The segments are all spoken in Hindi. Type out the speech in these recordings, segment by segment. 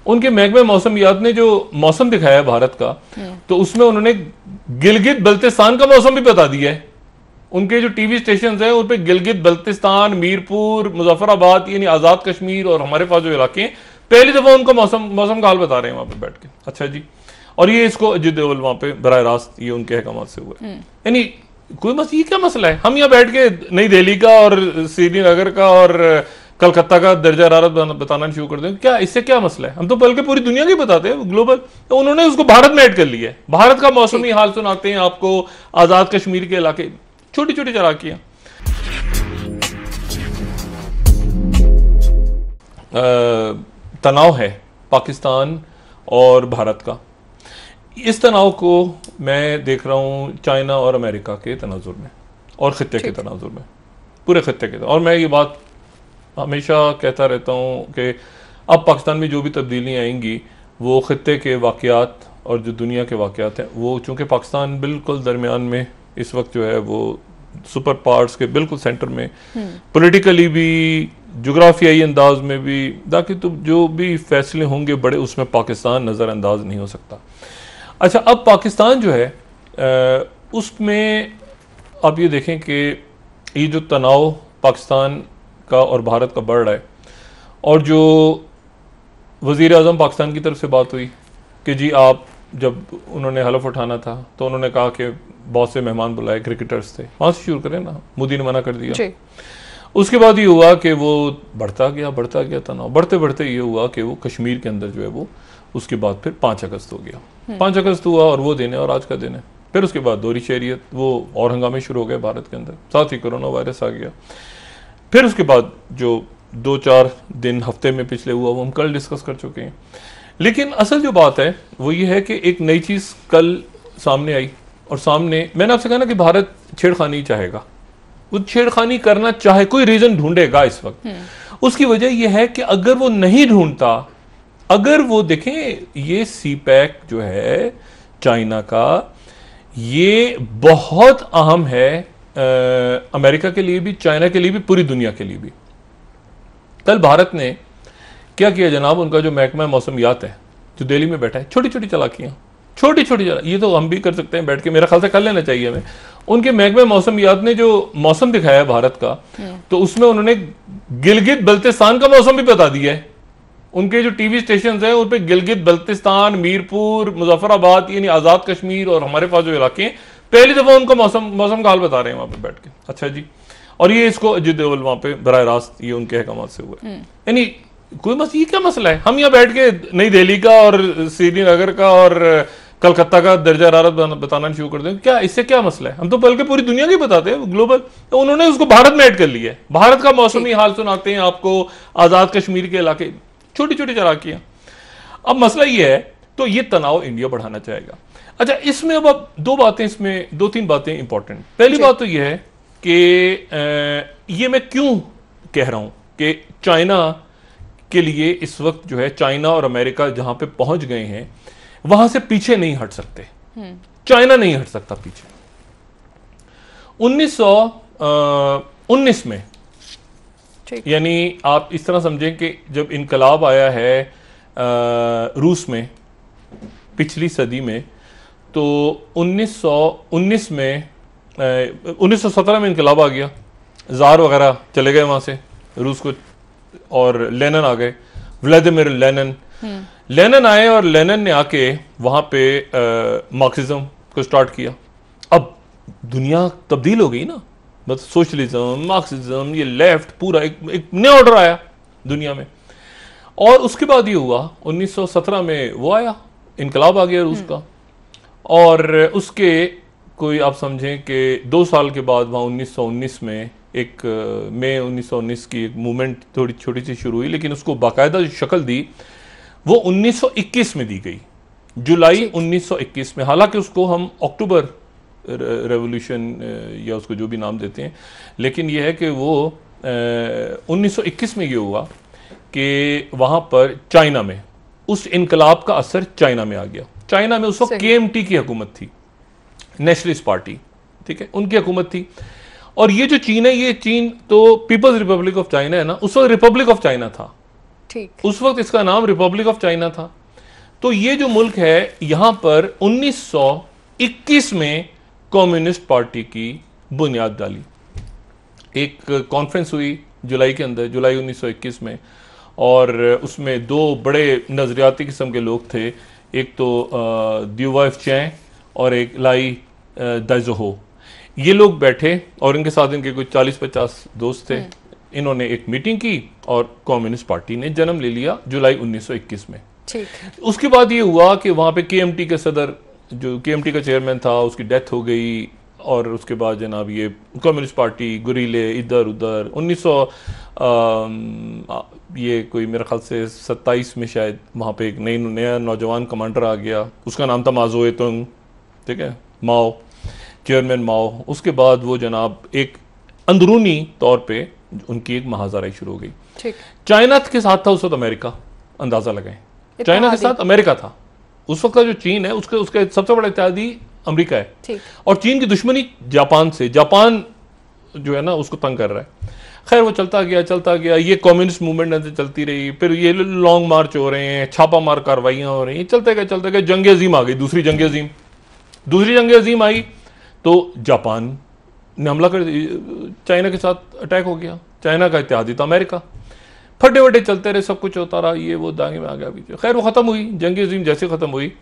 उनके महकमे मौसमियात ने जो मौसम दिखाया है भारत का, तो उसमें उन्होंने गिलगित बल्तिस्तान का मौसम भी बता दिया है। उनके जो टीवी स्टेशन हैं उन पे गिलगित बल्तिस्तान, मीरपुर, मुजफ्फराबाद यानी आजाद कश्मीर और हमारे पास जो इलाके हैं, पहली दफा उनका मौसम का हाल बता रहे हैं वहां पे बैठ के। अच्छा जी, और ये इसको अजीत देओल वहां पे बराह रास्त ये उनके अहकाम से हुआ। यानी कोई ये क्या मसला है? हम यहाँ बैठ के नई दिल्ली का और श्रीनगर का और कलकत्ता का दर्जा हरारत बताना शुरू कर दें, क्या इससे क्या मसला है? हम तो बल्कि पूरी दुनिया की बताते हैं, ग्लोबल। तो उन्होंने उसको भारत में ऐड कर लिया है। भारत का मौसमी हाल सुनाते हैं आपको, आजाद कश्मीर के इलाके, छोटी छोटी चलाकियां। तनाव है पाकिस्तान और भारत का। इस तनाव को मैं देख रहा हूं चाइना और अमेरिका के तनाजुर में और खित्ते के तनाजुर में, पूरे खित्ते के। और मैं ये बात हमेशा कहता रहता हूं कि अब पाकिस्तान में जो भी तब्दीलियां आएंगी वो खित्ते के वाक़यात और जो दुनिया के वाक़यात हैं, वो चूँकि पाकिस्तान बिल्कुल दरमियान में इस वक्त जो है, वो सुपर पावर्स के बिल्कुल सेंटर में, पॉलिटिकली भी, जोग्राफियाई अंदाज में भी, ताकि तो जो भी फैसले होंगे बड़े, उसमें पाकिस्तान नज़रअंदाज नहीं हो सकता। अच्छा, अब पाकिस्तान जो है उसमें आप ये देखें कि ये जो तनाव पाकिस्तान का और भारत का बढ़ रहा है, और जो वज़ीर आज़म पाकिस्तान की तरफ से बात हुई कि जी आप, जब उन्होंने हलफ उठाना था तो उन्होंने कहा कि बहुत से मेहमान बुलाए, क्रिकेटर्स थे, वहाँ से शुरू करें ना, मोदी ने मना कर दिया। उसके बाद ये हुआ कि वो बढ़ता गया तनाव, बढ़ते बढ़ते ये हुआ कि वो कश्मीर के अंदर जो है वो, उसके बाद फिर 5 अगस्त हो गया। 5 अगस्त हुआ और वो दिन है और आज का दिन है। फिर उसके बाद दोहरी शहरियत, वो और हंगामे शुरू हो गए भारत के अंदर, साथ ही कोरोना वायरस आ गया। फिर उसके बाद जो 2-4 दिन हफ्ते में पिछले हुआ वो हम कल डिस्कस कर चुके हैं। लेकिन असल जो बात है वो ये है कि एक नई चीज़ कल सामने आई, और सामने मैंने आपसे कहा ना कि भारत छेड़खानी चाहेगा, वो छेड़खानी करना चाहे, कोई रीजन ढूंढेगा इस वक्त। उसकी वजह यह है कि अगर वो नहीं ढूंढता, अगर वो देखें ये सीपैक जो है चाइना का, ये बहुत अहम है अमेरिका के लिए भी, चाइना के लिए भी, पूरी दुनिया के लिए भी। कल भारत ने क्या किया जनाब, उनका जो महकमा मौसमियात है जो दिल्ली में बैठा है, छोटी छोटी चलाकियां, छोटी छोटी ये तो हम भी कर सकते हैं बैठ के, मेरा ख्याल से कर लेना चाहिए हमें। उनके महकमे मौसमियात ने जो मौसम दिखाया है भारत का, तो उसमें उन्होंने गिलगित बल्तिस्तान का मौसम भी बता दिया है। उनके जो टीवी स्टेशन हैं उन पे गिलगित बल्तिस्तान, मीरपुर, मुजफ्फराबाद यानी आजाद कश्मीर और हमारे पास जो इलाके हैं, पहली दफा उनका मौसम का हाल बता रहे हैं वहां पे बैठ के। अच्छा जी, और ये इसको अजीत देओल वहां पे बराह रास्त ये उनके अहकाम से हुआ। यानी कोई ये क्या मसला है? हम यहाँ बैठ के नई दिल्ली का और श्रीनगर का और कलकत्ता का दर्जा हरारत बताना शुरू कर दें, क्या इससे क्या मसला है? हम तो बल्कि पूरी दुनिया की बताते हैं, ग्लोबल। तो उन्होंने उसको भारत में ऐड कर लिया है। भारत का मौसमी हाल सुनाते हैं आपको, आजाद कश्मीर के इलाके, छोटी छोटी चलाकियां। अब मसला ये है, तो ये तनाव इंडिया बढ़ाना चाहेगा। अच्छा, इसमें अब 2-3 बातें इंपॉर्टेंट। पहली बात तो यह है कि ये मैं क्यों कह रहा हूं कि चाइना के लिए इस वक्त जो है, चाइना और अमेरिका जहां पे पहुंच गए हैं, वहां से पीछे नहीं हट सकते। चाइना नहीं हट सकता पीछे। 1919 में, यानी आप इस तरह समझें कि जब इनकलाब आया है रूस में पिछली सदी में, तो 1919 में 1917 में इनकलाब आ गया, जार वगैरह चले गए वहां से रूस को, और लेनिन आ गए, व्लादिमीर लेनिन आए, और लेनिन ने आके वहां पे मार्क्सिज्म को स्टार्ट किया। अब दुनिया तब्दील हो गई ना, मतलब सोशलिज्म, मार्क्सिज्म, ये लेफ्ट, पूरा एक नया ऑर्डर आया दुनिया में। और उसके बाद ये हुआ 1917 में वो आया, इनकलाब आ गया रूस का, और उसके कोई आप समझें कि 2 साल के बाद वहाँ 1919 में एक मई 1919 की एक मूवमेंट थोड़ी छोटी सी शुरू हुई, लेकिन उसको बाकायदा शक्ल दी वो 1921 में दी गई, जुलाई 1921 में। हालांकि उसको हम अक्टूबर रेवोल्यूशन या उसको जो भी नाम देते हैं, लेकिन यह है कि वो 1921 में ये हुआ कि वहाँ पर चाइना में उस इनकलाब का असर चाइना में आ गया। चाइना में उस वक्त KMT की हुकूमत थी, नेशनलिस्ट पार्टी, ठीक है, उनकी हुकूमत थी। और ये जो चीन है, ये चीन तो पीपल्स रिपब्लिक ऑफ चाइना है ना, उस वक्त रिपब्लिक ऑफ चाइना था। ठीक। उस वक्त इसका नाम रिपब्लिक ऑफ चाइना था। तो ये जो मुल्क है, यहां पर 1921 में कम्युनिस्ट पार्टी की बुनियाद डाली। एक कॉन्फ्रेंस हुई जुलाई के अंदर, जुलाई 1921 में, और उसमें दो बड़े नजरियाती किस्म के लोग थे, एक तो द्यूवाइफ चैं और एक लाई दाइजोहो। ये लोग बैठे और इनके साथ इनके कुछ 40-50 दोस्त थे। इन्होंने एक मीटिंग की और कम्युनिस्ट पार्टी ने जन्म ले लिया जुलाई 1921 में। ठीक। उसके बाद ये हुआ कि वहाँ पे केएमटी के सदर, जो केएमटी का चेयरमैन था, उसकी डेथ हो गई, और उसके बाद जनाब ये कम्युनिस्ट पार्टी गुरीले इधर उधर 1900 ये कोई मेरे ख्याल से 27 में शायद वहाँ पे एक नया नौजवान कमांडर आ गया, उसका नाम था माओ तुंग, ठीक है, माओ, चेयरमैन माओ। उसके बाद वो जनाब एक अंदरूनी तौर पे उनकी एक महाजराई शुरू हो गई। ठीक। चाइना के साथ था उस वक्त अमेरिका, अंदाजा लगाएं, चाइना के साथ अमेरिका था उस वक्त का। जो चीन है उसके सबसे बड़ा इत्यादी अमेरिका है। ठीक। और चीन की दुश्मनी जापान से, जापान जो है ना उसको तंग कर रहा है। खैर वो चलता गया, ये कम्युनिस्ट मूवमेंट चलती रही, फिर ये लॉन्ग मार्च हो रहे हैं, छापा मार कार्रवाइयां हो रही हैं, चलते गए जंग अजीम आ गई, दूसरी जंग अजीम आई तो जापान ने हमला कर, चाइना के साथ अटैक हो गया। चाइना का इत्यादी था अमेरिका। फटे वटे चलते रहे, सब कुछ होता रहा, ये वो दांगे में आ गया पीछे। खैर वो खत्म हुई, जंग अजीम जैसे खत्म हुई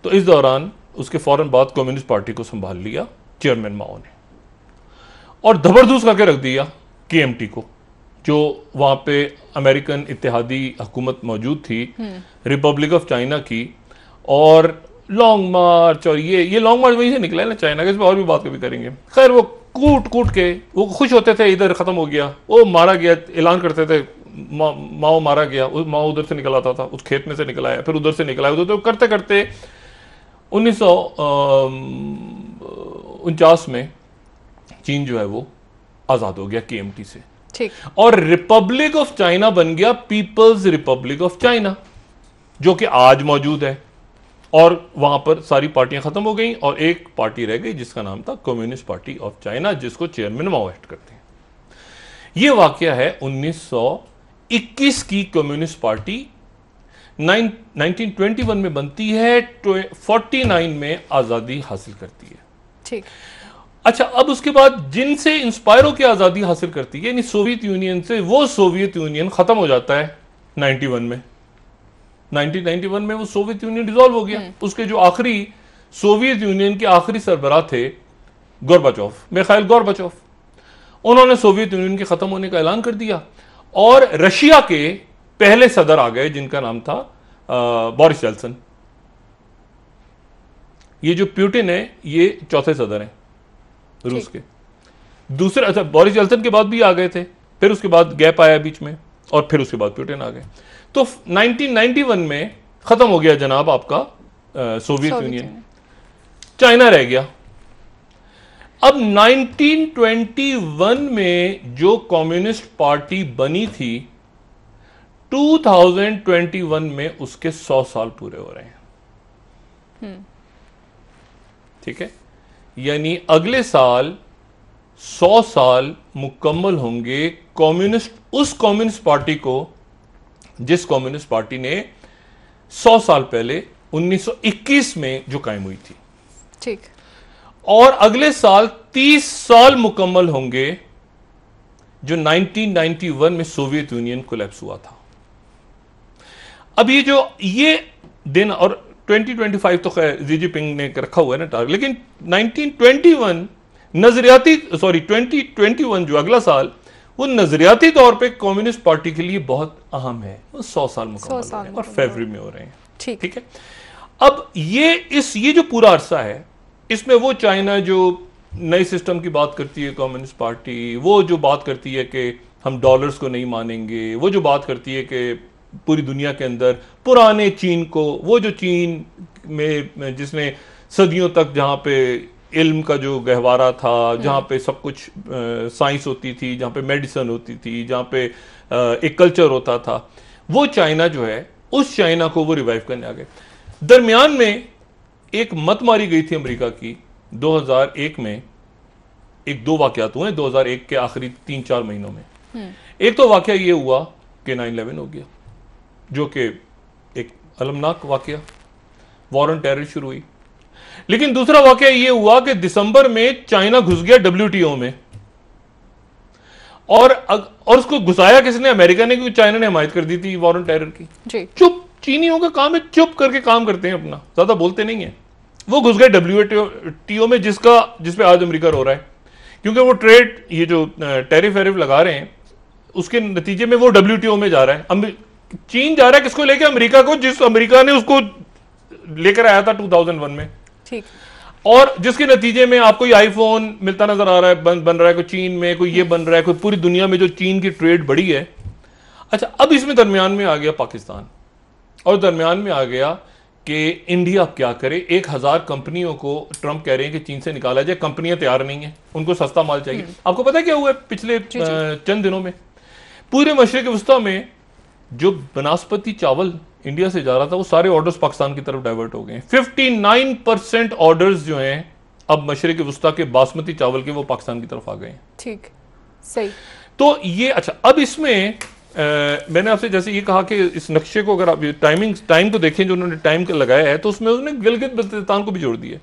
तो इस दौरान उसके फौरन बाद कम्युनिस्ट पार्टी को संभाल लिया चेयरमैन माओ ने, और जबरदस्त करके रख दिया केएमटी को, जो वहां पे अमेरिकन इत्तेहादी हुकूमत मौजूद थी, रिपब्लिक ऑफ चाइना की। और लॉन्ग मार्च, और ये लॉन्ग मार्च वहीं से निकला है ना चाइना का, इस पर और भी बात कभी करेंगे। खैर वो कूट के वो खुश होते थे, इधर खत्म हो गया, वो मारा गया, ऐलान करते थे माओ मारा गया, माओ उधर से निकल आता था, उस खेत में से निकल आया, फिर उधर से निकल आया, उधर तो करते करते 1949 में चीन जो है वो आजाद हो गया केएमटी से। ठीक। और रिपब्लिक ऑफ चाइना बन गया पीपल्स रिपब्लिक ऑफ चाइना, जो कि आज मौजूद है। और वहां पर सारी पार्टियां खत्म हो गई और एक पार्टी रह गई जिसका नाम था कम्युनिस्ट पार्टी ऑफ चाइना, जिसको चेयरमैन माओ हेड करते हैं। यह वाकया है 1921 की कम्युनिस्ट पार्टी 1921 में बनती है, 49 में आजादी हासिल करती है। ठीक। अच्छा, अब उसके बाद जिनसे इंस्पायर होकर आजादी हासिल करती है, यानी सोवियत यूनियन से, वो सोवियत यूनियन खत्म हो जाता है 91 में। 1991 में वो सोवियत यूनियन डिसॉल्व हो गया। उसके जो आखिरी सोवियत यूनियन के आखिरी सरबराह थे गोर्बाचोव, मेरे ख्याल गोर्बाचोव, उन्होंने सोवियत यूनियन के खत्म होने का ऐलान कर दिया और रशिया के पहले सदर आ गए जिनका नाम था बोरिस जेल्सन। ये जो प्यूटिन है ये चौथे सदर हैं रूस के। दूसरे, अच्छा, बोरिस जेल्सन के बाद भी आ गए थे, फिर उसके बाद गैप आया बीच में, और फिर उसके बाद प्यूटिन आ गए। तो 1991 में खत्म हो गया जनाब आपका सोवियत यूनियन, चाइना रह गया। अब 1921 में जो कम्युनिस्ट पार्टी बनी थी, 2021 में उसके 100 साल पूरे हो रहे हैं। ठीक है, यानी अगले साल 100 साल मुकम्मल होंगे कम्युनिस्ट, उस कम्युनिस्ट पार्टी को जिस कम्युनिस्ट पार्टी ने 100 साल पहले 1921 में जो कायम हुई थी। ठीक। और अगले साल 30 साल मुकम्मल होंगे जो 1991 में सोवियत यूनियन कोलैप्स हुआ था। अब ये दिन, और 2025 तो खैर जी जिनपिंग ने रखा हुआ है ना टारगेट, लेकिन 1921 नजरियाती, सॉरी 2021 जो अगला साल, वो नजरियाती तौर पे कम्युनिस्ट पार्टी के लिए बहुत अहम है। वो 100 साल मुकम्मल हो रहे हैं और फरवरी में हो रहे हैं। ठीक है। अब ये जो पूरा अरसा है, इसमें वो चाइना जो नए सिस्टम की बात करती है कम्युनिस्ट पार्टी, वो जो बात करती है कि हम डॉलर्स को नहीं मानेंगे, वो जो बात करती है कि पूरी दुनिया के अंदर पुराने चीन को, वो जो चीन में जिसने सदियों तक, जहाँ पे इल्म का जो गहवारा था, जहाँ पे सब कुछ साइंस होती थी, जहाँ पे मेडिसिन होती थी, जहाँ पे एक कल्चर होता था, वो चाइना जो है, उस चाइना को वो रिवाइव करने आ गए। दरमियान में एक मत मारी गई थी अमेरिका की 2001 में। एक दो वाकयात हुए 2001 के आखिरी 3-4 महीनों में। एक तो वाकया ये हुआ कि 9/11 हो गया, जो कि एक अलमनाक वाकया, वॉर ऑन टेरर शुरू हुई। लेकिन दूसरा वाकया ये हुआ कि दिसंबर में चाइना घुस गया WTO में, और उसको घुसाया किसने? अमेरिका ने, क्योंकि चाइना ने हमायत कर दी थी वॉर ऑन टेरर की। चुप, चीनियों का काम है चुप करके काम करते हैं अपना, ज्यादा बोलते नहीं है। वो घुस गए WTO में, जिस पे आज अमेरिका रो रहा है, क्योंकि वो ट्रेड, ये जो टैरिफ वैरिफ लगा रहे हैं, उसके नतीजे में वो WTO में जा रहा है। चीन जा रहा है किसको लेके? अमेरिका को, जिस अमेरिका ने उसको लेकर आया था 2001 में। ठीक। और जिसके नतीजे में आपको ये आईफोन मिलता नजर आ रहा है, बन रहा है, कोई चीन में, कोई ये बन रहा है, कोई पूरी दुनिया में जो चीन की ट्रेड बढ़ी है। अच्छा, अब इसमें दरमियान में आ गया पाकिस्तान, और दरमियान में आ गया कि इंडिया अब क्या करे। 1000 कंपनियों को ट्रंप कह रहे हैं कि चीन से निकाला जाए, कंपनियां तैयार नहीं है, उनको सस्ता माल चाहिए। आपको पता है क्या हुआ है पिछले चंद दिनों में? पूरे मशरिक वस्ता में जो बनास्पति चावल इंडिया से जा रहा था, वो सारे ऑर्डर्स पाकिस्तान की तरफ डाइवर्ट हो गए। 59% ऑर्डर्स जो हैं अब मशरिक वस्ता के बासमती चावल के, वो पाकिस्तान की तरफ आ गए हैं। ठीक, सही। तो ये, अच्छा, अब इसमें मैंने आपसे जैसे ये कहा कि इस नक्शे को अगर आप टाइम को देखें जो उन्होंने टाइम लगाया है, तो उसमें उन्होंने गिलगित बल्तिस्तान को भी जोड़ दिया।